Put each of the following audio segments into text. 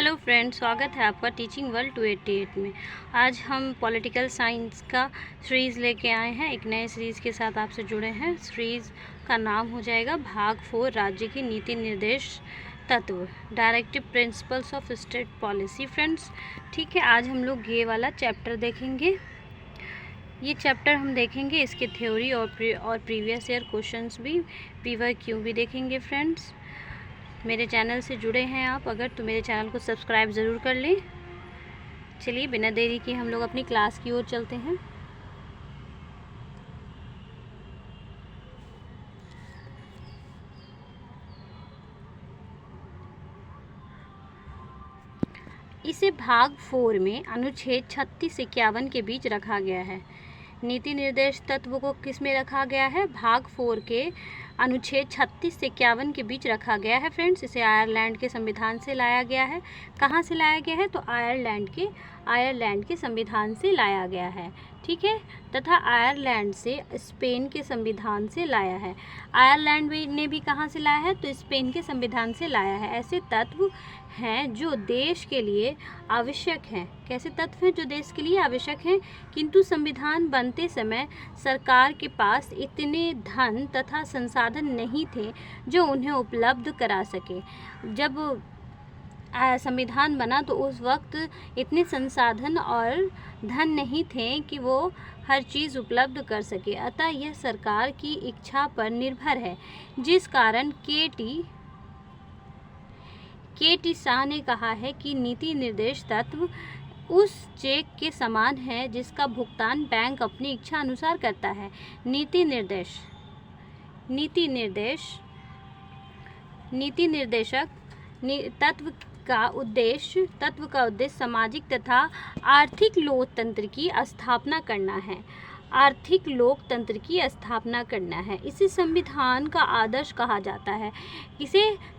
Hello friends, स्वागत है आपका टीचिंग वर्ल्ड 288 में। आज हम पॉलिटिकल साइंस का सीरीज़ लेके आए हैं। एक नए सीरीज़ के साथ आपसे जुड़े हैं। सीरीज़ का नाम हो जाएगा भाग 4, राज्य की नीति निर्देश तत्व, directive principles of state policy. Friends, ठीक है, आज हम लोग ये वाला चैप्टर देखेंगे। ये चैप्टर हम देखेंगे, इसके थ्योरी और प्रीवियस ईयर क्वेश्चंस भी, PYQ भी देखेंगे। फ्रेंड्स, मेरे चैनल से जुड़े हैं आप अगर, तो मेरे चैनल को सब्सक्राइब ज़रूर कर लें। चलिए बिना देरी के हम लोग अपनी क्लास की ओर चलते हैं। इसे भाग 4 में अनुच्छेद 36-51 के बीच रखा गया है। नीति निर्देश तत्व को किस में रखा गया है? भाग 4 के अनुच्छेद 36-51 के बीच रखा गया है। फ्रेंड्स, इसे आयरलैंड के संविधान से लाया गया है। कहाँ से लाया गया है? तो आयरलैंड के संविधान से लाया गया है। ठीक है, तथा आयरलैंड से स्पेन के संविधान से लाया है। आयरलैंड ने भी कहाँ से लाया है? तो स्पेन के संविधान से लाया है। ऐसे तत्व हैं जो देश के लिए आवश्यक हैं। कैसे तत्व हैं जो देश के लिए आवश्यक हैं? किंतु संविधान बनते समय सरकार के पास इतने धन तथा संसाधन नहीं थे जो उन्हें उपलब्ध करा सके। जब संविधान बना तो उस वक्त इतने संसाधन और धन नहीं थे कि वो हर चीज़ उपलब्ध कर सके। अतः यह सरकार की इच्छा पर निर्भर है, जिस कारण के टी शाह ने कहा है कि नीति निर्देश तत्व उस चेक के समान है जिसका भुगतान बैंक अपनी इच्छा अनुसार करता है। नीति निर्देशक तत्व का उद्देश्य सामाजिक तथा आर्थिक लोकतंत्र की स्थापना करना है। इसे संविधान का आदर्श कहा जाता है,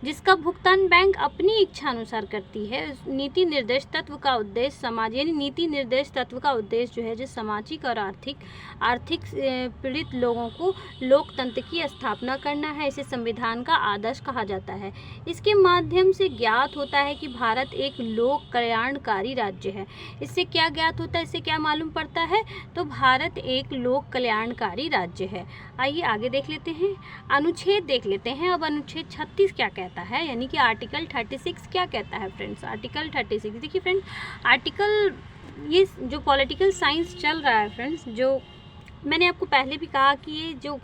जिसका भुगतान बैंक अपनी इच्छा अनुसार करती है। नीति निर्देश तत्व का उद्देश्य नीति निर्देश तत्व का उद्देश्य जो है, जो सामाजिक और आर्थिक पीड़ित लोगों को लोकतंत्र की स्थापना करना है। इसे संविधान का आदर्श कहा जाता है। इसके माध्यम से ज्ञात होता है कि भारत एक लोक कल्याणकारी राज्य है। इससे क्या ज्ञात होता है, इससे क्या मालूम पड़ता है? तो भारत एक लोक कल्याणकारी राज्य है। आइए आगे देख लेते हैं, अनुच्छेद देख लेते हैं। अब अनुच्छेद 36 क्या कहता है, यानी कि आर्टिकल 36 क्या कहता है? फ्रेंड्स, आर्टिकल 36 देखिए फ्रेंड्स, ये जो पॉलिटिकल साइंस चल रहा है फ्रेंड्स, जो मैंने आपको पहले भी कहा कि ये जो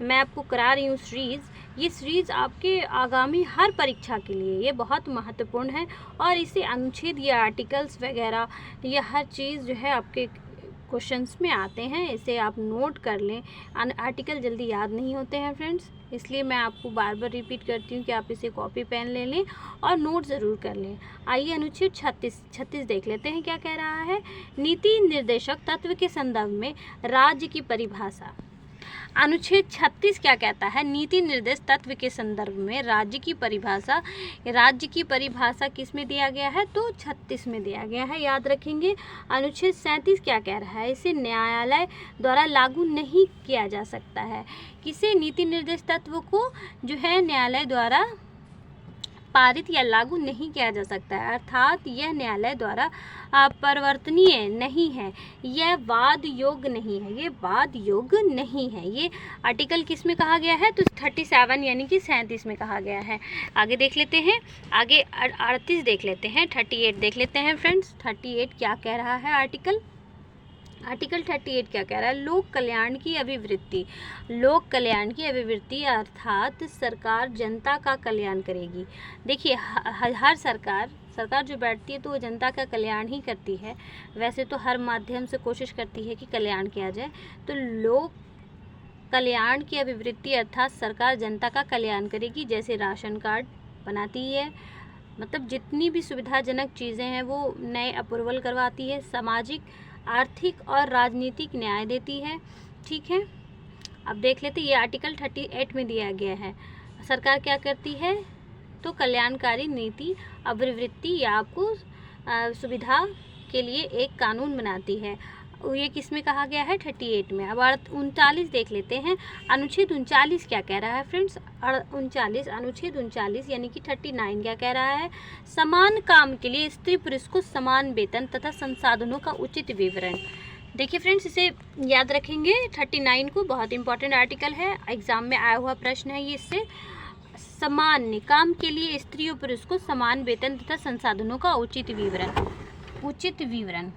मैं आपको करा रही हूँ ये सीरीज़ आपके आगामी हर परीक्षा के लिए ये बहुत महत्वपूर्ण है। और इसे अनुच्छेद या आर्टिकल्स वगैरह ये हर चीज़ जो है आपके क्वेश्चंस में आते हैं। इसे आप नोट कर लें। आर्टिकल जल्दी याद नहीं होते हैं फ्रेंड्स, इसलिए मैं आपको बार बार रिपीट करती हूँ कि आप इसे कॉपी पेन ले लें और नोट ज़रूर कर लें। आइए अनुच्छेद 36 देख लेते हैं क्या कह रहा है। नीति निर्देशक तत्व के संदर्भ में राज्य की परिभाषा। अनुच्छेद 36 क्या कहता है? नीति निर्देश तत्व के संदर्भ में राज्य की परिभाषा किस में दिया गया है? तो 36 में दिया गया है, याद रखेंगे। अनुच्छेद 37 क्या कह रहा है? इसे न्यायालय द्वारा लागू नहीं किया जा सकता है। किसे? नीति निर्देश तत्व को जो है न्यायालय द्वारा पारित या लागू नहीं किया जा सकता है, अर्थात यह न्यायालय द्वारा परिवर्तनीय नहीं है, यह वाद योग्य नहीं है। ये आर्टिकल किस में कहा गया है? तो 37 यानी कि 37 में कहा गया है। आगे देख लेते हैं, आगे 38 देख लेते हैं, 38 देख लेते हैं फ्रेंड्स। 38 क्या कह रहा है? आर्टिकल 38 क्या कह रहा है? लोक कल्याण की अभिवृत्ति अर्थात सरकार जनता का कल्याण करेगी। देखिए, हर सरकार जो बैठती है तो वो जनता का कल्याण ही करती है। वैसे तो हर माध्यम से कोशिश करती है कि कल्याण किया जाए। तो लोक कल्याण की अभिवृत्ति अर्थात सरकार जनता का कल्याण करेगी। जैसे राशन कार्ड बनाती है, मतलब जितनी भी सुविधाजनक चीज़ें हैं वो नए अप्रूवल करवाती है, सामाजिक, आर्थिक और राजनीतिक न्याय देती है। ठीक है, अब देख लेते, ये आर्टिकल 38 में दिया गया है। सरकार क्या करती है? तो कल्याणकारी नीति अभिवृत्ति या आपको सुविधा के लिए एक कानून बनाती है। ये किस में कहा गया है? 38 में। अब 39 देख लेते हैं। अनुच्छेद 39 क्या कह रहा है फ्रेंड्स? 39 अनुच्छेद 39 यानी कि 39 क्या कह रहा है? समान काम के लिए स्त्री पुरुष को समान वेतन तथा संसाधनों का उचित विवरण। देखिए फ्रेंड्स, इसे याद रखेंगे। 39 को बहुत इंपॉर्टेंट आर्टिकल है, एग्जाम में आया हुआ प्रश्न है ये। इससे समान काम के लिए स्त्री और पुरुष को समान वेतन तथा संसाधनों का उचित विवरण। उचित विवरण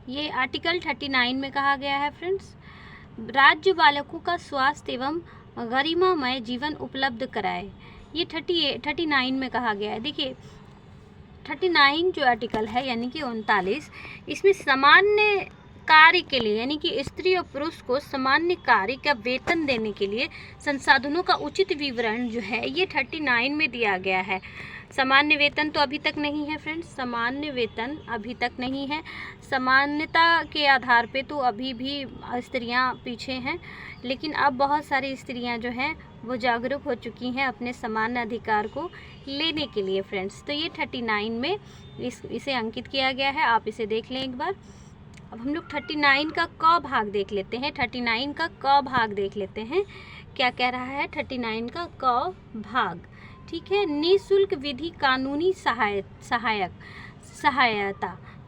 ये आर्टिकल 39 में कहा गया है फ्रेंड्स। राज्य बालकों का स्वास्थ्य एवं गरिमामय जीवन उपलब्ध कराए, ये 39 में कहा गया है। देखिए 39 जो आर्टिकल है यानी कि 39, इसमें सामान्य कार्य के लिए यानी कि स्त्री और पुरुष को सामान्य कार्य का वेतन देने के लिए संसाधनों का उचित विवरण जो है ये 39 में दिया गया है। सामान्य वेतन तो अभी तक नहीं है फ्रेंड्स, सामान्य वेतन अभी तक नहीं है। समानता के आधार पे तो अभी भी स्त्रियां पीछे हैं, लेकिन अब बहुत सारी स्त्रियां जो हैं वो जागरूक हो चुकी हैं अपने समान अधिकार को लेने के लिए फ्रेंड्स। तो ये 39 में इसे अंकित किया गया है, आप इसे देख लें एक बार। अब हम लोग 39 का क भाग देख लेते हैं। 39 का क भाग देख लेते हैं, क्या कह रहा है 39 का क भाग। ठीक है, निःशुल्क विधि कानूनी सहायता।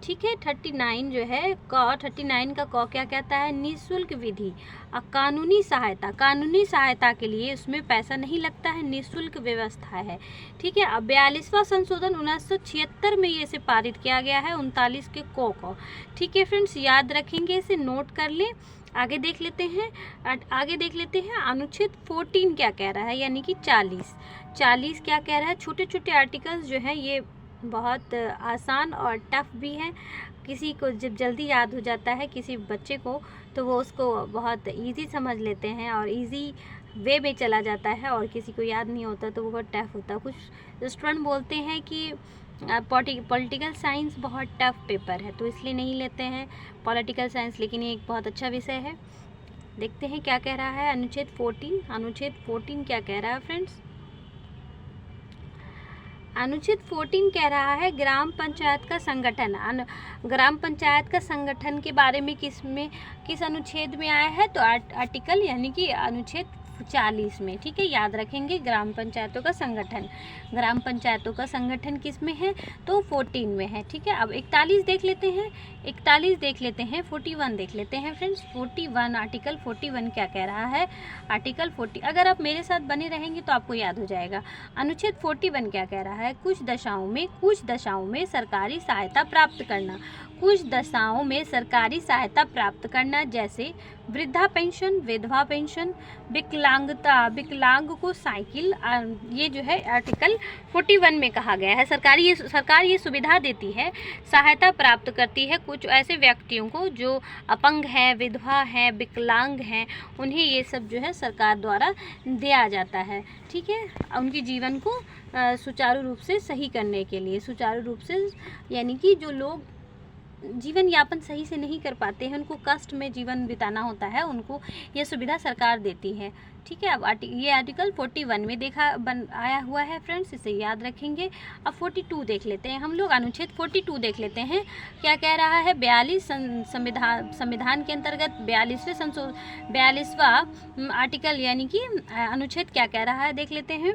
ठीक है, 39 जो है क, 39 का क क्या कहता है? निःशुल्क विधि और कानूनी सहायता। कानूनी सहायता के लिए उसमें पैसा नहीं लगता है, निःशुल्क व्यवस्था है। ठीक है, अब 42वां संशोधन 1976 में ये इसे पारित किया गया है, 39 के को। ठीक है फ्रेंड्स, याद रखेंगे, इसे नोट कर लें। आगे देख लेते हैं अनुच्छेद 14 क्या कह रहा है यानी कि 40 क्या कह रहा है? छोटे छोटे आर्टिकल्स जो हैं ये बहुत आसान और टफ भी है। किसी को जब जल्दी याद हो जाता है किसी बच्चे को तो वो उसको बहुत इजी समझ लेते हैं और इजी वे में चला जाता है, और किसी को याद नहीं होता तो वो बहुत टफ होता है। कुछ स्टूडेंट बोलते हैं कि पॉलिटिकल साइंस बहुत टफ पेपर है तो इसलिए नहीं लेते हैं पॉलिटिकल साइंस, लेकिन ये एक बहुत अच्छा विषय है। देखते हैं क्या कह रहा है अनुच्छेद 14 क्या कह रहा है फ्रेंड्स? अनुच्छेद 14 कह रहा है ग्राम पंचायत का संगठन। ग्राम पंचायत का संगठन के बारे में किस अनुच्छेद में आया है? तो आर्टिकल यानी कि अनुच्छेद 40 में। ठीक है, याद रखेंगे ग्राम पंचायतों का संगठन। ग्राम पंचायतों का संगठन किस में है? तो 14 में है। ठीक है, अब 41 देख लेते हैं, 41 देख लेते हैं फ्रेंड्स। 41 आर्टिकल 41 क्या कह रहा है? आर्टिकल 40 अगर आप मेरे साथ बने रहेंगे तो आपको याद हो जाएगा। अनुच्छेद 41 क्या कह रहा है? कुछ दशाओं में सरकारी सहायता प्राप्त करना। कुछ दशाओं में सरकारी सहायता प्राप्त करना जैसे वृद्धा पेंशन, विधवा पेंशन, विकलांग को साइकिल, ये जो है आर्टिकल 41 में कहा गया है। सरकार ये सुविधा देती है, सहायता प्राप्त करती है कुछ ऐसे व्यक्तियों को जो अपंग है, विधवा है, विकलांग हैं, उन्हें ये सब जो है सरकार द्वारा दिया जाता है। ठीक है, उनके जीवन को सुचारू रूप से सही करने के लिए, सुचारू रूप से यानी कि जो लोग जीवन यापन सही से नहीं कर पाते हैं, उनको कष्ट में जीवन बिताना होता है, उनको ये सुविधा सरकार देती है। ठीक है, अब ये आर्टिकल 41 में आया हुआ है फ्रेंड्स, इसे याद रखेंगे। अब 42 देख लेते हैं हम लोग, अनुच्छेद 42 देख लेते हैं क्या कह रहा है। 42 संविधान के अंतर्गत 42वां आर्टिकल यानी कि अनुच्छेद क्या कह रहा है देख लेते हैं।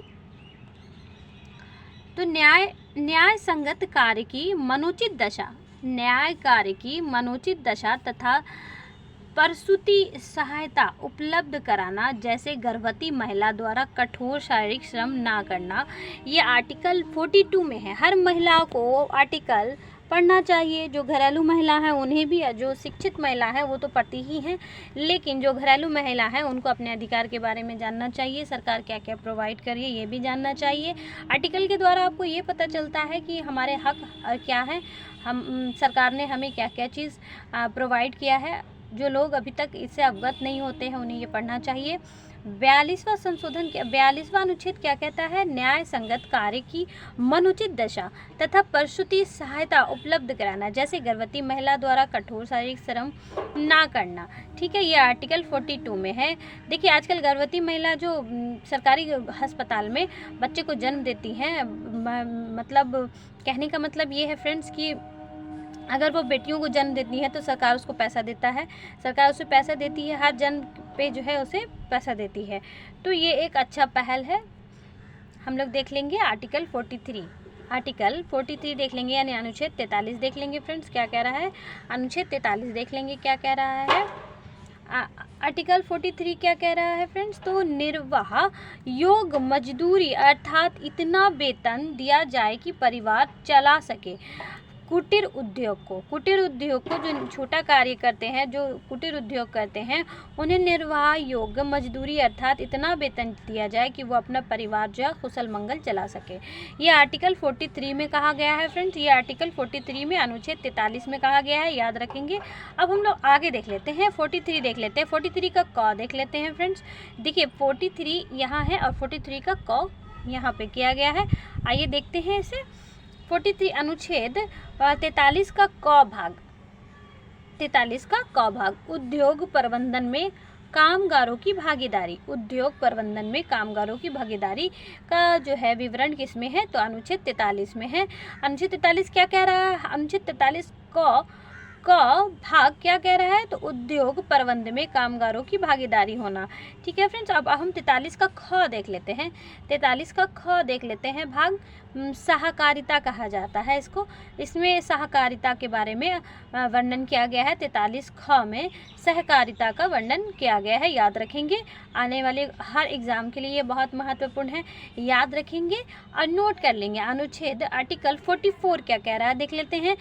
तो न्याय संगत कार्य की मनोचित दशा, न्याय कार्य की मनोचित दशा तथा प्रसूति सहायता उपलब्ध कराना, जैसे गर्भवती महिला द्वारा कठोर शारीरिक श्रम ना करना, ये आर्टिकल 42 में है। हर महिला को आर्टिकल पढ़ना चाहिए। जो घरेलू महिला है उन्हें भी, जो शिक्षित महिला है वो तो पढ़ती ही हैं, लेकिन जो घरेलू महिला है उनको अपने अधिकार के बारे में जानना चाहिए, सरकार क्या क्या प्रोवाइड कर रही है ये भी जानना चाहिए। आर्टिकल के द्वारा आपको ये पता चलता है कि हमारे हक क्या हैं, सरकार ने हमें क्या क्या चीज़ प्रोवाइड किया है। जो लोग अभी तक इससे अवगत नहीं होते हैं उन्हें ये पढ़ना चाहिए। 42वां संशोधन 42वां अनुच्छेद क्या कहता है? न्याय संगत कार्य की मनुचित दशा तथा प्रसूति सहायता उपलब्ध कराना, जैसे गर्भवती महिला द्वारा कठोर शारीरिक श्रम ना करना। ठीक है, ये आर्टिकल 42 में है। देखिए आजकल गर्भवती महिला जो सरकारी अस्पताल में बच्चे को जन्म देती हैं, मतलब कहने का मतलब ये है फ्रेंड्स कि अगर वो बेटियों को जन्म देती है तो सरकार उसको पैसा देता है, सरकार उसे पैसा देती है, हर जन्म पे जो है उसे पैसा देती है। तो ये एक अच्छा पहल है। हम लोग देख लेंगे आर्टिकल 43 देख लेंगे, यानी अनुच्छेद 43 देख लेंगे फ्रेंड्स, क्या कह रहा है? अनुच्छेद 43 देख लेंगे क्या कह रहा है। आर्टिकल 43 क्या कह रहा है फ्रेंड्स? तो निर्वाह योग मजदूरी अर्थात इतना वेतन दिया जाए कि परिवार चला सके। कुटीर उद्योग को जो छोटा कार्य करते हैं, जो कुटीर उद्योग करते हैं, उन्हें निर्वाह योग्य मजदूरी अर्थात इतना वेतन दिया जाए कि वो अपना परिवार जो है कुशल मंगल चला सके। ये आर्टिकल 43 में कहा गया है फ्रेंड्स, ये आर्टिकल 43 में अनुच्छेद 43 में कहा गया है, याद रखेंगे। अब हम लोग आगे देख लेते हैं, 43 देख लेते हैं। 43 का क देख लेते हैं फ्रेंड्स। देखिए 43 यहाँ है और 43 का क यहाँ पे किया गया है। आइए देखते हैं इसे। 43 अनुच्छेद 43 का क भाग उद्योग प्रबंधन में कामगारों की भागीदारी, का जो है विवरण किसमें है? तो अनुच्छेद 43 में है। अनुच्छेद 43 क्या कह रहा है? अनुच्छेद 43 क भाग क्या कह रहा है? तो उद्योग प्रबंध में कामगारों की भागीदारी होना। ठीक है फ्रेंड्स, अब हम 43 का ख देख लेते हैं। 43 का ख देख लेते हैं। भाग सहकारिता कहा जाता है इसको। इसमें सहकारिता के बारे में वर्णन किया गया है। 43 ख में सहकारिता का वर्णन किया गया है, याद रखेंगे। आने वाले हर एग्जाम के लिए ये बहुत महत्वपूर्ण है, याद रखेंगे और नोट कर लेंगे। अनुच्छेद आर्टिकल 44 क्या कह रहा है देख लेते हैं।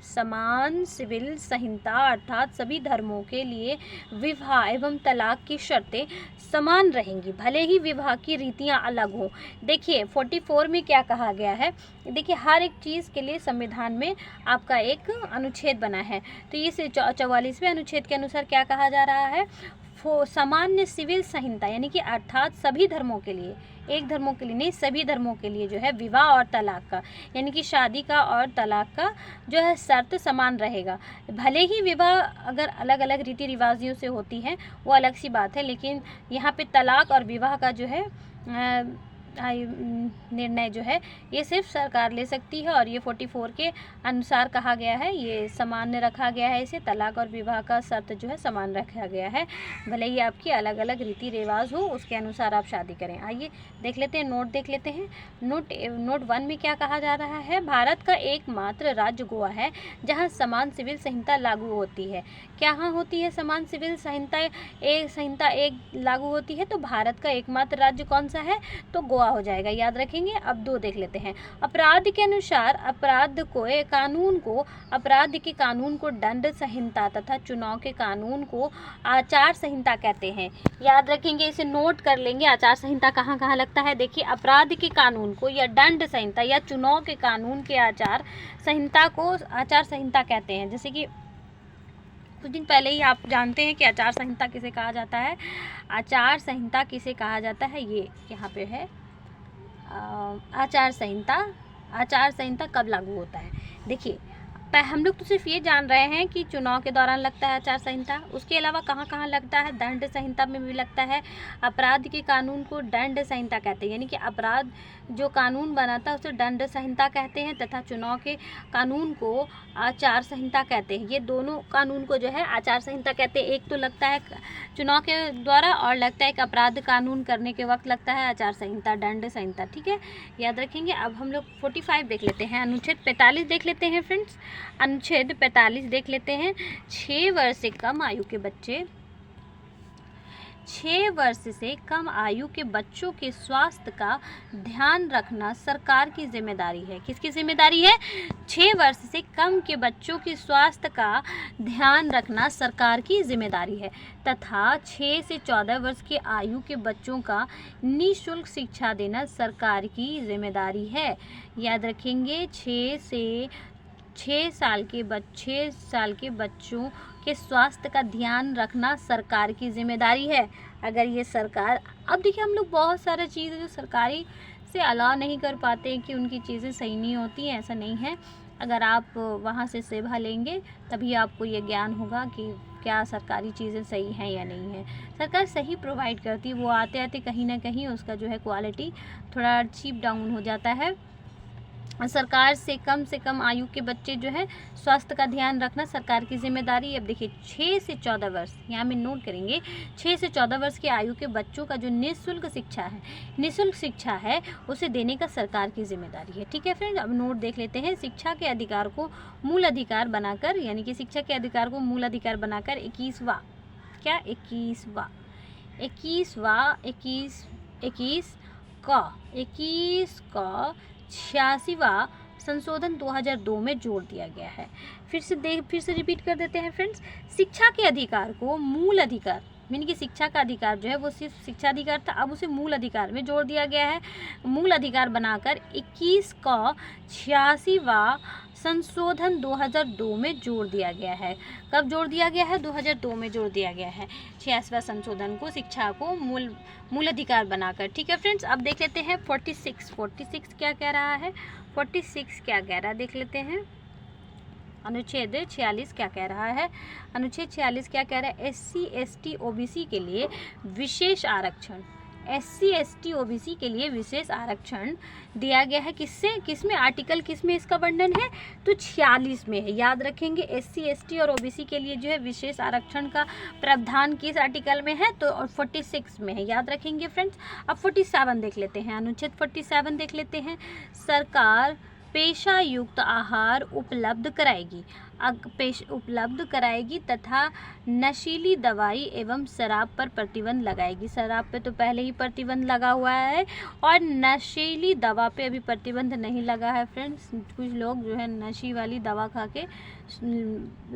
समान सिविल संहिता अर्थात सभी धर्मों के लिए विवाह एवं तलाक की शर्तें समान रहेंगी, भले ही विवाह की रीतियां अलग हों। देखिए 44 में क्या कहा गया है? देखिए हर एक चीज़ के लिए संविधान में आपका एक अनुच्छेद बना है। तो ये 44वें अनुच्छेद के अनुसार क्या कहा जा रहा है? सामान्य सिविल संहिता, यानी कि अर्थात सभी धर्मों के लिए, एक धर्मों के लिए नहीं, सभी धर्मों के लिए जो है विवाह और तलाक का, यानी कि शादी का और तलाक का जो है शर्त समान रहेगा। भले ही विवाह अगर अलग अलग रीति रिवाजियों से होती है वो अलग सी बात है, लेकिन यहाँ पे तलाक और विवाह का जो है निर्णय जो है ये सिर्फ सरकार ले सकती है। और ये 44 के अनुसार कहा गया है, ये सामान्य रखा गया है, इसे तलाक और विवाह का शर्त जो है समान रखा गया है, भले ही आपकी अलग अलग रीति रिवाज हो उसके अनुसार आप शादी करें। आइए देख लेते हैं, नोट देख लेते हैं। नोट 1 में क्या कहा जा रहा है? भारत का एकमात्र राज्य गोवा है जहाँ समान सिविल संहिता लागू होती है। क्या होती है समान सिविल संहिता? एक लागू होती है। तो भारत का एकमात्र राज्य कौन सा है? तो गोवा हो जाएगा, याद रखेंगे। अब 2 देख लेते हैं। अपराध के अनुसार अपराध के कानून को दंड संहिता तथा चुनाव के कानून को आचार संहिता कहते हैं, याद रखेंगे, इसे नोट कर लेंगे। आचार संहिता कहाँ कहाँ लगता है? देखिए अपराध के कानून को या दंड संहिता या चुनाव के कानून के आचार संहिता को आचार संहिता कहते हैं। जैसे कि कुछ दिन पहले ही आप जानते हैं कि आचार संहिता किसे कहा जाता है। आचार संहिता किसे कहा जाता है? ये यहाँ पे है आचार संहिता कब लागू होता है? देखिए हम लोग तो सिर्फ ये जान रहे हैं कि चुनाव के दौरान लगता है आचार संहिता, उसके अलावा कहाँ कहाँ लगता है? दंड संहिता में भी लगता है। अपराध के कानून को दंड संहिता कहते हैं, यानी कि अपराध जो कानून बनाता है उसे दंड संहिता कहते हैं, तथा चुनाव के कानून को आचार संहिता कहते हैं। ये दोनों कानून को जो है आचार संहिता कहते हैं। एक तो लगता है चुनाव के द्वारा और लगता है कि अपराध कानून करने के वक्त लगता है आचार संहिता, दंड संहिता। ठीक है, याद रखेंगे। अब हम लोग 45 देख लेते हैं। अनुच्छेद 45 देख लेते हैं फ्रेंड्स। अनुच्छेद 45 देख लेते हैं। 6 वर्ष से कम आयु के बच्चों के स्वास्थ्य का ध्यान रखना सरकार की जिम्मेदारी है। किसकी जिम्मेदारी है? 6 वर्ष से कम के बच्चों के स्वास्थ्य का ध्यान रखना सरकार की जिम्मेदारी है, तथा 6 से 14 वर्ष के आयु के बच्चों का निःशुल्क शिक्षा देना सरकार की जिम्मेदारी है। याद रखेंगे, 6 साल के बच्चों के स्वास्थ्य का ध्यान रखना सरकार की जिम्मेदारी है। अगर ये सरकार, अब देखिए हम लोग बहुत सारी चीज़ें जो सरकारी से अलाउ नहीं कर पाते हैं कि उनकी चीज़ें सही नहीं होती हैं, ऐसा नहीं है। अगर आप वहाँ से सेवा लेंगे तभी आपको ये ज्ञान होगा कि क्या सरकारी चीज़ें सही हैं या नहीं है। सरकार सही प्रोवाइड करती है, वो आते आते कहीं ना कहीं उसका जो है क्वालिटी थोड़ा चीप डाउन हो जाता है। सरकार से कम आयु के बच्चे जो है स्वास्थ्य का ध्यान रखना सरकार की जिम्मेदारी है। अब देखिए 6 से 14 वर्ष, यहाँ में नोट करेंगे, 6 से 14 वर्ष की आयु के बच्चों का जो निःशुल्क शिक्षा है उसे देने का सरकार की जिम्मेदारी है। ठीक है फ्रेंड्स, अब नोट देख लेते हैं। शिक्षा के अधिकार को मूल अधिकार बनाकर, यानी कि शिक्षा के अधिकार को मूल अधिकार बनाकर 21वां 86वां संशोधन 2002 में जोड़ दिया गया है। फिर से रिपीट कर देते हैं फ्रेंड्स। शिक्षा के अधिकार को मूल अधिकार, यानी कि शिक्षा का अधिकार जो है वो सिर्फ शिक्षा अधिकार था, अब उसे मूल अधिकार में जोड़ दिया गया है। मूल अधिकार बनाकर 86वां संशोधन 2002 में जोड़ दिया गया है। कब जोड़ दिया गया है? 2002 में जोड़ दिया गया है 86वां संशोधन को, शिक्षा को मूल अधिकार बनाकर। ठीक है फ्रेंड्स, अब देख लेते हैं 46 क्या कह रहा है। 46 क्या कह रहा है देख लेते हैं। अनुच्छेद 46 क्या कह रहा है? अनुच्छेद 46 क्या कह रहा है? SC ST OBC के लिए विशेष आरक्षण, SC ST OBC के लिए विशेष आरक्षण दिया गया है। किसमें आर्टिकल किसमें इसका वर्णन है? तो 46 में है। याद रखेंगे SC ST और OBC के लिए जो है विशेष आरक्षण का प्रावधान किस आर्टिकल में है? तो 46 में है, याद रखेंगे फ्रेंड्स। अब 47 देख लेते हैं, अनुच्छेद 47 देख लेते हैं। सरकार पेशा युक्त आहार उपलब्ध कराएगी तथा नशीली दवाई एवं शराब पर प्रतिबंध लगाएगी। शराब पे तो पहले ही प्रतिबंध लगा हुआ है और नशीली दवा पे अभी प्रतिबंध नहीं लगा है फ्रेंड्स। कुछ लोग जो है नशी वाली दवा खा के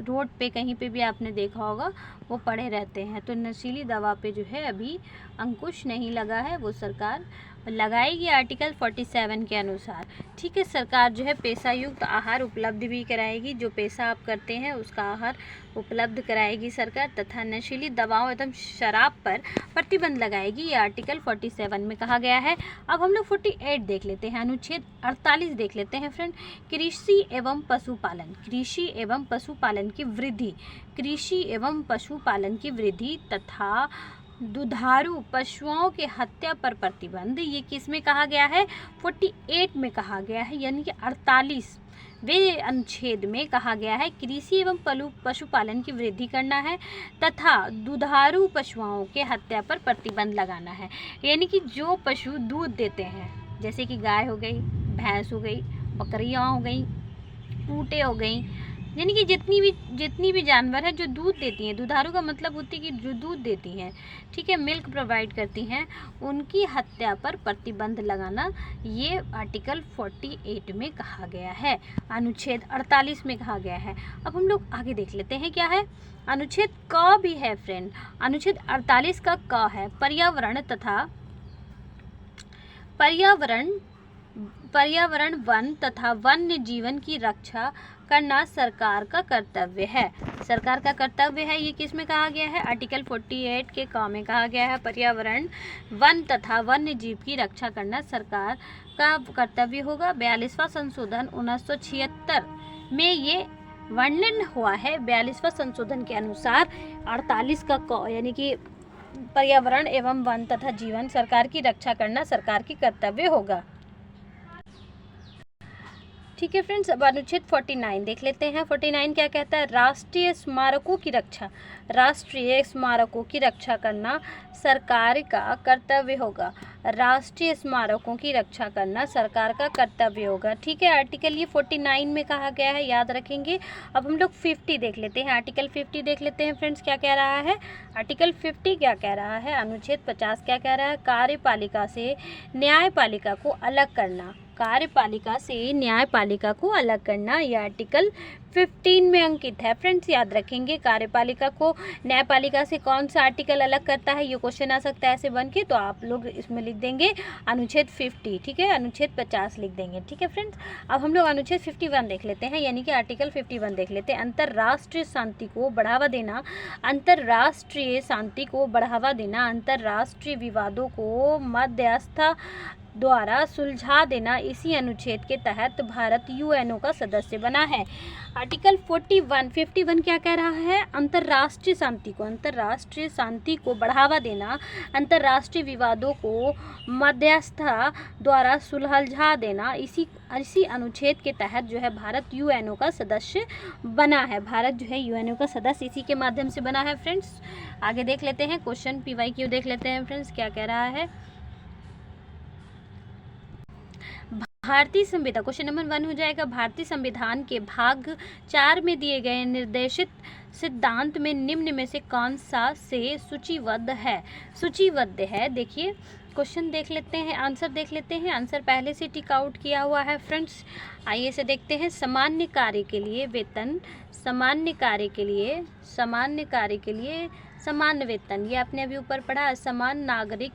रोड पे कहीं पे भी आपने देखा होगा वो पड़े रहते हैं, तो नशीली दवा पे जो है अभी अंकुश नहीं लगा है, वो सरकार लगाएगी आर्टिकल 47 के अनुसार। ठीक है, सरकार जो है पेशा युक्त आहार उपलब्ध भी कराएगी, जो पेशा आप करते हैं उसका आहार उपलब्ध कराएगी सरकार, तथा नशीली दवाओं एवं शराब पर प्रतिबंध लगाएगी, ये आर्टिकल 47 में कहा गया है। अब हम लोग 48 देख लेते हैं, अनुच्छेद 48 देख लेते हैं फ्रेंड। कृषि एवं पशुपालन की वृद्धि तथा दुधारू पशुओं के हत्या पर प्रतिबंध, ये किस में कहा गया है? 48 में कहा गया है, यानी कि 48वें अनुच्छेद में कहा गया है कृषि एवं पशुपालन की वृद्धि करना है तथा दुधारू पशुओं के हत्या पर प्रतिबंध लगाना है। यानी कि जो पशु दूध देते हैं, जैसे कि गाय हो गई, भैंस हो गई, बकरियाँ हो गई, ऊँटें हो गई, यानी कि जितनी भी जानवर है जो दूध देती हैं, दुधारू का मतलब होती है कि जो दूध देती हैं, ठीक है, मिल्क प्रोवाइड करती हैं, उनकी हत्या पर प्रतिबंध लगाना, ये आर्टिकल 48 में कहा गया है, अनुच्छेद 48 में कहा गया है। अब हम लोग आगे देख लेते हैं क्या है। अनुच्छेद क भी है फ्रेंड, अनुच्छेद 48 का क है, पर्यावरण वन तथा वन्य जीवन की रक्षा करना सरकार का कर्तव्य है। सरकार का कर्तव्य है, ये किस में कहा गया है? आर्टिकल 48 के क में कहा गया है, पर्यावरण वन तथा वन्य जीव की रक्षा करना सरकार का कर्तव्य होगा। 42वां संशोधन 1976 में ये वर्णन हुआ है। 42वां संशोधन के अनुसार 48 का क, यानी कि पर्यावरण एवं वन तथा जीवन सरकार की रक्षा करना सरकार की कर्तव्य होगा। ठीक है फ्रेंड्स, अब अनुच्छेद 49 देख लेते हैं। 49 क्या कहता है? राष्ट्रीय स्मारकों की रक्षा करना सरकार का कर्तव्य होगा। राष्ट्रीय स्मारकों की रक्षा करना सरकार का कर्तव्य होगा। ठीक है, आर्टिकल ये 49 में कहा गया है, याद रखेंगे। अब हम लोग 50 देख लेते हैं, आर्टिकल 50 देख लेते हैं फ्रेंड्स, क्या कह रहा है? आर्टिकल 50 क्या कह रहा है? अनुच्छेद 50 क्या कह रहा है? कार्यपालिका से न्यायपालिका को अलग करना, कार्यपालिका से न्यायपालिका को अलग करना, यह आर्टिकल 15 में अंकित है। फ्रेंड्स याद रखेंगे, कार्यपालिका को न्यायपालिका से कौन सा आर्टिकल अलग करता है, ये क्वेश्चन आ सकता है ऐसे बन के, तो आप लोग इसमें लिख देंगे अनुच्छेद 50, ठीक है, अनुच्छेद 50 लिख देंगे, ठीक है फ्रेंड्स। अब हम लोग अनुच्छेद 51 देख लेते हैं, यानी कि आर्टिकल 51 देख लेते हैं। अंतर्राष्ट्रीय शांति को बढ़ावा देना, अंतर्राष्ट्रीय शांति को बढ़ावा देना, अंतर्राष्ट्रीय विवादों को मध्यस्थता द्वारा सुलझा देना, इसी अनुच्छेद के तहत भारत यूएनओ का सदस्य बना है। आर्टिकल 51 क्या कह रहा है, अंतर्राष्ट्रीय शांति को बढ़ावा देना, अंतर्राष्ट्रीय विवादों को मध्यस्थता द्वारा सुलझा देना, इसी अनुच्छेद के तहत जो है भारत यूएनओ का सदस्य बना है। भारत जो है यूएनओ का सदस्य इसी के माध्यम से बना है। फ्रेंड्स आगे देख लेते हैं क्वेश्चन, PYQ देख लेते हैं फ्रेंड्स क्या कह रहा है। भारतीय संविधान, क्वेश्चन नंबर 1 हो जाएगा, भारतीय संविधान के भाग 4 में दिए गए निर्देशित सिद्धांत में निम्न में से कौन सा से सूचीबद्ध है। देखिए क्वेश्चन देख लेते हैं, आंसर देख लेते हैं। आंसर पहले से टिक आउट किया हुआ है फ्रेंड्स, आइए से देखते हैं। सामान्य कार्य के लिए वेतन, सामान्य कार्य के लिए समान वेतन, ये आपने अभी ऊपर पढ़ा। समान नागरिक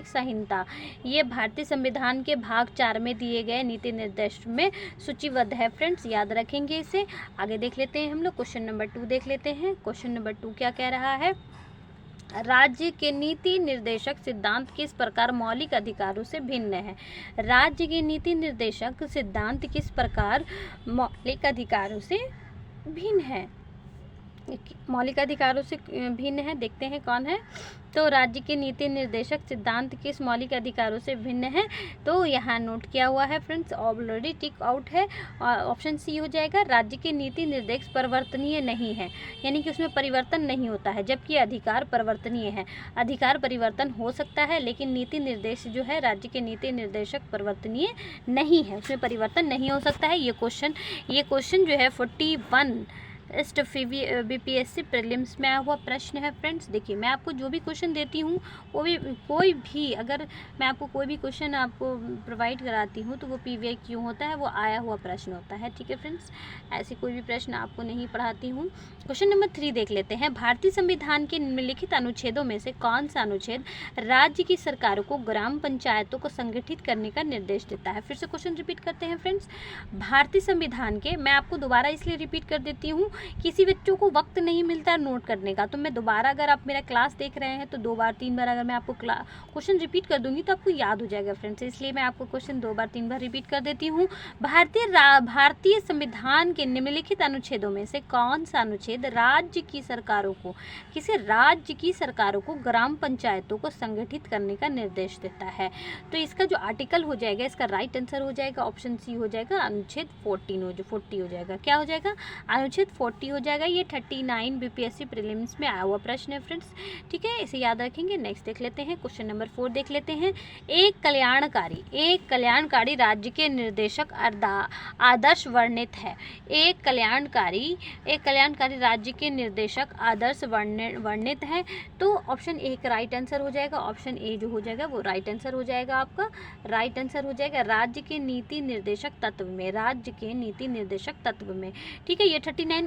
संहिता, ये भारतीय संविधान के भाग 4 में दिए गए नीति निर्देश में सूचीबद्ध है। फ्रेंड्स याद रखेंगे इसे। आगे देख लेते हैं हम लोग, क्वेश्चन नंबर 2 देख लेते हैं। क्वेश्चन नंबर 2 क्या कह रहा है, राज्य के नीति निर्देशक सिद्धांत किस प्रकार मौलिक अधिकारों से भिन्न है। राज्य के नीति निर्देशक सिद्धांत किस प्रकार मौलिक अधिकारों से भिन्न है, मौलिक अधिकारों से भिन्न है। देखते हैं कौन है, तो राज्य के नीति निर्देशक सिद्धांत किस मौलिक अधिकारों से भिन्न है, तो यहाँ नोट किया हुआ है फ्रेंड्स, ऑलरेडी टिक आउट है। ऑप्शन सी हो जाएगा, राज्य के नीति निर्देश परिवर्तनीय नहीं है, यानी कि उसमें परिवर्तन नहीं होता है, जबकि अधिकार परिवर्तनीय है। अधिकार परिवर्तन हो सकता है, लेकिन नीति निर्देश जो है राज्य के नीति निर्देशक परिवर्तनीय नहीं है, उसमें परिवर्तन नहीं हो सकता है। ये क्वेश्चन जो है 41 BPSC प्रीलिम्स में आया हुआ प्रश्न है। फ्रेंड्स देखिए, मैं आपको जो भी क्वेश्चन देती हूँ वो भी कोई भी अगर मैं आपको कोई भी क्वेश्चन आपको प्रोवाइड कराती हूँ तो वो PYQ होता है, वो आया हुआ प्रश्न होता है, ठीक है फ्रेंड्स। ऐसे कोई भी प्रश्न आपको नहीं पढ़ाती हूँ। क्वेश्चन नंबर 3 देख लेते हैं। भारतीय संविधान के निम्नलिखित अनुच्छेदों में से कौन सा अनुच्छेद राज्य की सरकारों को ग्राम पंचायतों को संगठित करने का निर्देश देता है। फिर से क्वेश्चन रिपीट करते हैं फ्रेंड्स। भारतीय संविधान के, मैं आपको दोबारा इसलिए रिपीट कर देती हूँ, किसी बच्चों को वक्त नहीं मिलता नोट करने का, तो मैं दोबारा, अगर आप मेरा क्लास देख रहे हैं तो 2 बार 3 बार अगर मैं आपको क्वेश्चन रिपीट कर दूंगी तो आपको याद हो जाएगा फ्रेंड्स, इसलिए मैं आपको क्वेश्चन 2 बार 3 बार रिपीट कर देती हूँ। भारतीय संविधान के निम्नलिखित अनुच्छेदों में से कौन सा अनुच्छेद राज्य की सरकारों को, किसी राज्य की सरकारों को ग्राम पंचायतों को संगठित करने का निर्देश देता है। तो इसका जो आर्टिकल हो जाएगा, इसका राइट आंसर हो जाएगा ऑप्शन सी हो जाएगा, अनुच्छेद 40 हो जाएगा। क्या हो जाएगा, अनुच्छेद 40 हो जाएगा। ये 39 BPSC प्रीलिम्स में आया हुआ प्रश्न है फ्रेंड्स, ठीक है, इसे याद रखेंगे। नेक्स्ट देख लेते हैं, क्वेश्चन नंबर 4 देख लेते हैं। एक कल्याणकारी राज्य के निर्देशक आदर्श वर्णित है। एक कल्याणकारी राज्य के निर्देशक आदर्श वर्णित है, तो ऑप्शन ए का राइट आंसर हो जाएगा। ऑप्शन ए जो हो जाएगा वो राइट आंसर हो जाएगा, आपका राइट आंसर हो जाएगा राज्य के नीति निर्देशक तत्व में, राज्य के नीति निर्देशक तत्व में, ठीक है।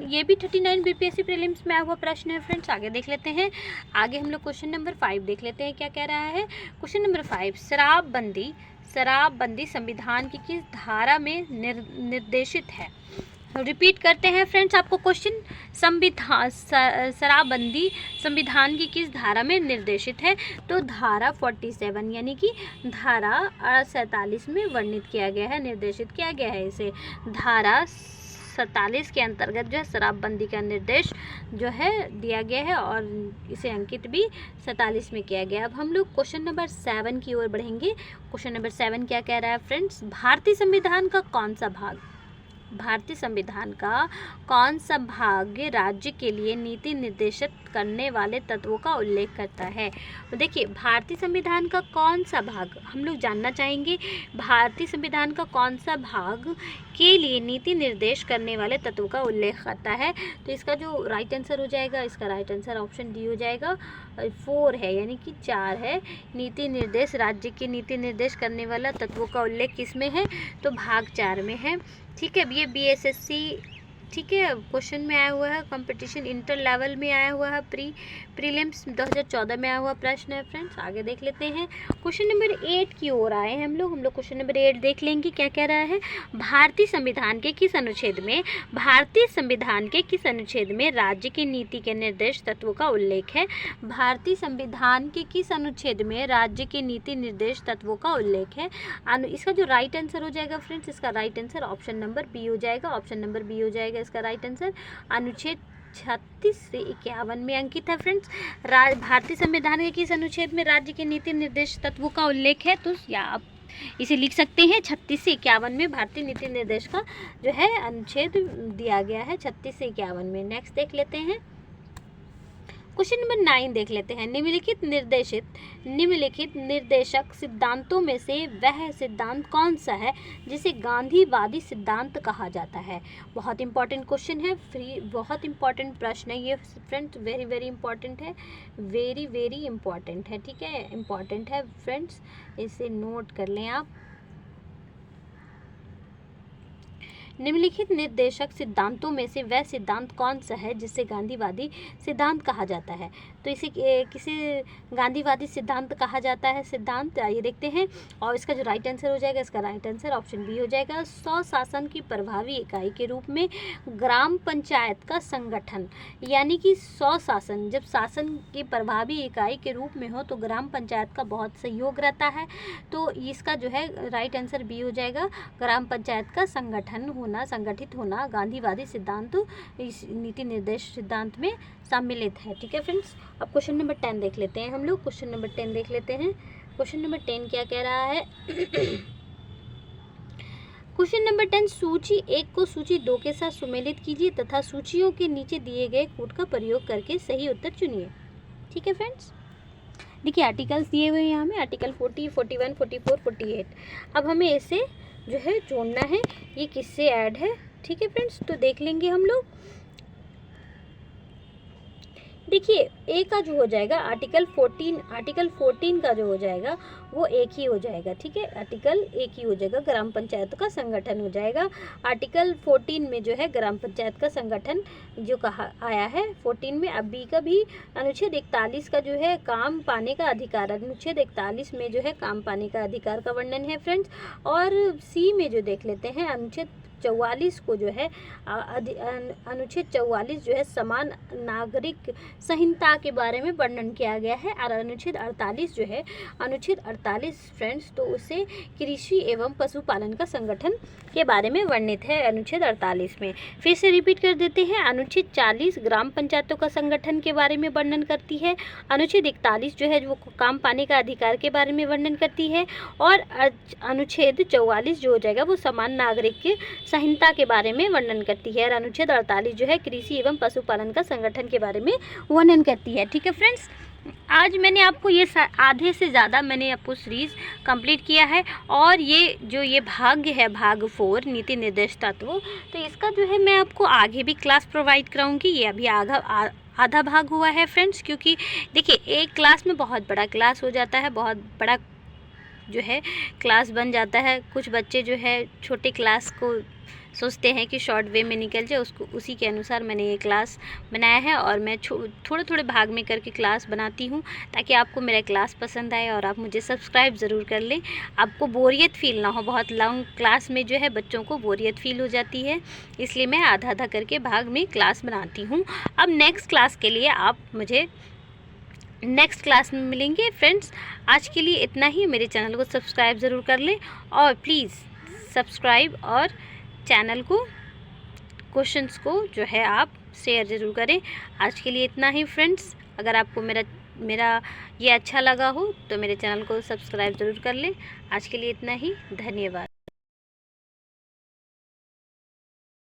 ये भी 39 BPSC प्रीलिम्स में आया हुआ प्रश्न है फ्रेंड्स। आगे देख लेते हैं, आगे हम लोग क्वेश्चन नंबर 5 देख लेते हैं क्या कह रहा है। क्वेश्चन नंबर 5, शराबबंदी संविधान की किस धारा में निर्देशित है। रिपीट करते हैं फ्रेंड्स आपको क्वेश्चन, शराबबंदी संविधान की किस धारा में निर्देशित है, तो धारा 47 यानी कि धारा 47 में वर्णित किया गया है, निर्देशित किया गया है इसे। धारा 47 के अंतर्गत जो है शराबबंदी का निर्देश जो है दिया गया है और इसे अंकित भी 47 में किया गया है। अब हम लोग क्वेश्चन नंबर 7 की ओर बढ़ेंगे। क्वेश्चन नंबर 7 क्या कह रहा है फ्रेंड्स, भारतीय संविधान का कौन सा भाग भारतीय संविधान का कौन सा भाग राज्य के लिए नीति निर्देशित करने वाले तत्वों का उल्लेख करता है? तो देखिए, भारतीय संविधान का कौन सा भाग हम लोग जानना चाहेंगे। भारतीय संविधान का कौन सा भाग के लिए नीति निर्देश करने वाले तत्वों का उल्लेख करता है? तो इसका जो राइट आंसर हो जाएगा, इसका राइट आंसर ऑप्शन डी हो जाएगा। 4 है, यानी कि 4 है। नीति निर्देश, राज्य के नीति निर्देश करने वाला तत्वों का उल्लेख किस में है? तो भाग 4 में है। ठीक है, अब ये बीएसएससी, ठीक है, क्वेश्चन में आया हुआ है, कंपटीशन इंटर लेवल में आया हुआ है, प्रीलिम्स 2014 में आया हुआ प्रश्न है फ्रेंड्स। आगे देख लेते हैं, क्वेश्चन नंबर 8 की ओर आए हैं हम लोग क्वेश्चन नंबर 8 देख लेंगे क्या कह रहा है। भारतीय संविधान के किस अनुच्छेद में राज्य की नीति के निर्देश तत्वों का उल्लेख है? भारतीय संविधान के किस अनुच्छेद में राज्य के नीति निर्देश तत्वों का उल्लेख है? इसका जो राइट आंसर हो जाएगा फ्रेंड्स, इसका right answer option number B हो जाएगा। ऑप्शन नंबर बी हो जाएगा इसका राइट आंसर। अनुच्छेद 36 से 51 में अंकित है फ्रेंड्स। भारतीय संविधान के किस अनुच्छेद में राज्य के नीति निर्देश तत्वों का उल्लेख है? तो या आप इसे लिख सकते हैं 36 से 51 में भारतीय नीति निर्देश का जो है अनुच्छेद दिया गया है 36 से 51 में। नेक्स्ट देख लेते हैं, क्वेश्चन नंबर 9 देख लेते हैं। निम्नलिखित निर्देशक सिद्धांतों में से वह सिद्धांत कौन सा है जिसे गांधीवादी सिद्धांत कहा जाता है? बहुत इंपॉर्टेंट क्वेश्चन है, बहुत इंपॉर्टेंट प्रश्न है ये फ्रेंड्स, वेरी वेरी इंपॉर्टेंट है, वेरी वेरी इंपॉर्टेंट है। ठीक है, इंपॉर्टेंट है फ्रेंड्स, इसे नोट कर लें आप। निम्नलिखित निर्देशक सिद्धांतों में से वह सिद्धांत कौन सा है जिसे गांधीवादी सिद्धांत कहा जाता है? तो इसे किसे गांधीवादी सिद्धांत कहा जाता है? सिद्धांत ये देखते हैं, और इसका जो राइट आंसर हो जाएगा, इसका राइट आंसर ऑप्शन बी हो जाएगा। स्वशासन की प्रभावी इकाई के रूप में ग्राम पंचायत का संगठन, यानी कि स्वशासन जब शासन की प्रभावी इकाई के रूप में हो तो ग्राम पंचायत का बहुत सहयोग रहता है। तो इसका जो है राइट आंसर बी हो जाएगा। ग्राम पंचायत का संगठित होना गांधीवादी सिद्धांत इस नीति निर्देश सिद्धांत में सम्मिलित है। ठीक है फ्रेंड्स, अब क्वेश्चन नंबर 10 देख लेते हैं हम लोग। क्वेश्चन नंबर 10 देख लेते हैं। क्वेश्चन नंबर 10 क्या कह रहा है? क्वेश्चन नंबर 10, सूची 1 को सूची 2 के साथ सुमेलित कीजिए तथा सूचियों के नीचे दिए गए कोड का प्रयोग करके सही उत्तर चुनिए। ठीक है फ्रेंड्स, देखिए आर्टिकल्स दिए हुए हैं यहाँ में, आर्टिकल 40, 41, 44, 48। अब हमें इसे जो है जोड़ना है, ये किससे ऐड है। ठीक है फ्रेंड्स, तो देख लेंगे हम लोग। देखिए ए का जो हो जाएगा आर्टिकल 14 का जो हो जाएगा वो एक ही हो जाएगा। ठीक है, आर्टिकल एक ही हो जाएगा, ग्राम पंचायत का संगठन हो जाएगा। आर्टिकल 14 में जो है ग्राम पंचायत का संगठन जो कहा आया है 14 में। अब बी का भी अनुच्छेद 41 का जो है काम पाने का अधिकार, अनुच्छेद 41 में जो है काम पाने का अधिकार का वर्णन है फ्रेंड्स। और सी में जो देख लेते हैं अनुच्छेद 44 को जो है अनुच्छेद 44 जो है समान नागरिक संहिता के बारे में वर्णन किया गया है। और अनुच्छेद 48 जो है, अनुच्छेद 48 फ्रेंड्स, तो उसे कृषि एवं पशुपालन का संगठन के बारे में वर्णित है अनुच्छेद 48 में। फिर से रिपीट कर देते हैं, अनुच्छेद 40 ग्राम पंचायतों का संगठन के बारे में वर्णन करती है। अनुच्छेद 41 जो है वो काम पाने का अधिकार के बारे में वर्णन करती है। और अनुच्छेद 44 जो हो जाएगा वो समान नागरिक के संहिता के बारे में वर्णन करती है। और अनुच्छेद 48 जो है कृषि एवं पशुपालन का संगठन के बारे में वर्णन करती है। ठीक है फ्रेंड्स, आज मैंने आपको ये आधे से ज़्यादा मैंने आपको सीरीज़ कंप्लीट किया है। और ये जो ये भाग है, भाग 4 नीति निर्देश तत्व, तो इसका जो है मैं आपको आगे भी क्लास प्रोवाइड कराऊंगी। ये अभी आधा भाग हुआ है फ्रेंड्स, क्योंकि देखिए एक क्लास में बहुत बड़ा क्लास हो जाता है, बहुत बड़ा जो है क्लास बन जाता है। कुछ बच्चे जो है छोटे क्लास को सोचते हैं कि शॉर्ट वे में निकल जाए, उसको उसी के अनुसार मैंने ये क्लास बनाया है। और मैं थोड़े थोड़े भाग में करके क्लास बनाती हूँ ताकि आपको मेरा क्लास पसंद आए और आप मुझे सब्सक्राइब ज़रूर कर लें, आपको बोरियत फील ना हो। बहुत लॉन्ग क्लास में जो है बच्चों को बोरियत फील हो जाती है, इसलिए मैं आधा आधा करके भाग में क्लास बनाती हूँ। अब नेक्स्ट क्लास के लिए आप मुझे नेक्स्ट क्लास में मिलेंगे फ्रेंड्स। आज के लिए इतना ही। मेरे चैनल को सब्सक्राइब ज़रूर कर लें और प्लीज़ सब्सक्राइब और चैनल को क्वेश्चंस को जो है आप शेयर ज़रूर करें। आज के लिए इतना ही फ्रेंड्स। अगर आपको मेरा ये अच्छा लगा हो तो मेरे चैनल को सब्सक्राइब ज़रूर कर लें। आज के लिए इतना ही, धन्यवाद।